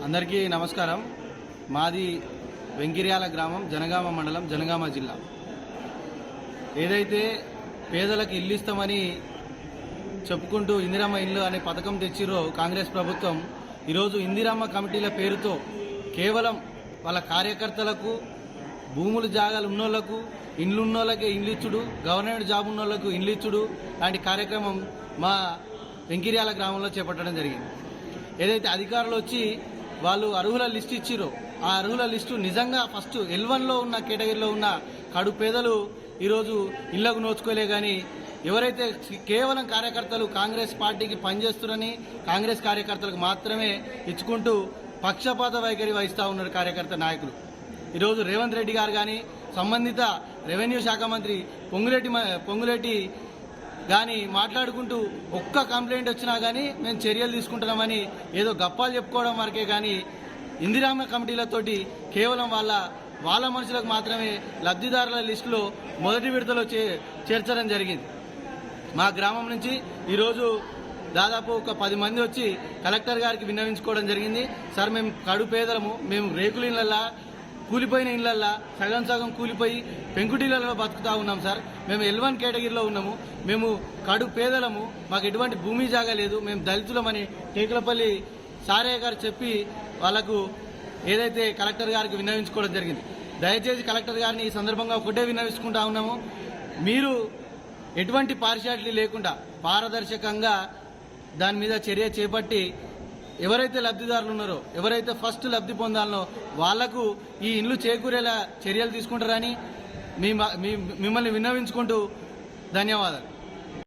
అందరికీ నమస్కారం. మాది వెంకిర్యాల గ్రామం, జనగామ మండలం, జనగామ జిల్లా. ఏదైతే పేదలకు ఇల్లు ఇస్తామని చెప్పుకుంటూ ఇందిరమ్మ ఇల్లు అనే పథకం తెచ్చిరో కాంగ్రెస్ ప్రభుత్వం, ఈరోజు ఇందిరమ్మ కమిటీల పేరుతో కేవలం వాళ్ళ కార్యకర్తలకు, భూములు జాగాలు ఉన్నోళ్లకు, ఇండ్లు ఉన్నోళ్ళకే ఇండ్లు ఇచ్చుడు, గవర్నమెంట్ జాబ్ ఉన్నోళ్లకు ఇండ్లు ఇచ్చుడు లాంటి కార్యక్రమం మా వెంకిర్యాల గ్రామంలో చేపట్టడం జరిగింది. ఏదైతే అధికారులు వచ్చి వాళ్ళు అర్హుల లిస్టు ఇచ్చిరో ఆ అర్హుల లిస్టు నిజంగా ఫస్ట్ L1లో ఉన్న కేటగిరీలో ఉన్న కడు పేదలు ఈరోజు ఇళ్లకు నోచుకోలే. కానీ ఎవరైతే కేవలం కార్యకర్తలు కాంగ్రెస్ పార్టీకి పనిచేస్తున్నారని కాంగ్రెస్ కార్యకర్తలకు మాత్రమే ఇచ్చుకుంటూ పక్షపాత వైఖరి వహిస్తూ ఉన్నారు కార్యకర్త నాయకులు. ఈరోజు రేవంత్ రెడ్డి గారు కానీ సంబంధిత రెవెన్యూ శాఖ మంత్రి పొంగులేటి కానీ మాట్లాడుకుంటూ ఒక్క కంప్లైంట్ వచ్చినా కానీ మేము చర్యలు తీసుకుంటున్నామని ఏదో గప్పాలు చెప్పుకోవడం వరకే కానీ ఇందిరమ్మ కమిటీలతోటి కేవలం వాళ్ళ మనుషులకు మాత్రమే లబ్ధిదారుల లిస్టులో మొదటి విడతలో చేర్చడం జరిగింది. మా గ్రామం నుంచి ఈరోజు దాదాపు ఒక 10 మంది వచ్చి కలెక్టర్ గారికి విన్నవించుకోవడం జరిగింది. సార్, మేము కడు పేదలము, మేము రేకుల ఇళ్లల్లా, కూలిపోయిన ఇళ్లల్లా సగం సగం కూలిపోయి పెంకుటిళ్లలో బతుకుతా ఉన్నాం సార్. మేము L1 కేటగిరీలో ఉన్నాము, మేము కడు పేదలము, మాకు ఎటువంటి భూమి జాగా లేదు, మేము దళితులమని టేకులపల్లి సారయ్య గారు చెప్పి వాళ్లకు ఏదైతే కలెక్టర్ గారికి విన్నవించుకోవడం జరిగింది. దయచేసి కలెక్టర్ గారిని ఈ సందర్భంగా ఒకటే విన్నవించుకుంటా ఉన్నాము, మీరు ఎటువంటి పార్షియాలిటీ లేకుండా పారదర్శకంగా దాని మీద చర్య చేపట్టి ఎవరైతే లబ్ధిదారులు ఉన్నారో, ఎవరైతే ఫస్ట్ లబ్ధి పొందాలనో వాళ్లకు ఈ ఇండ్లు చేకూరేలా చర్యలు తీసుకుంటారని మిమ్మల్ని విన్నవించుకుంటూ ధన్యవాదాలు.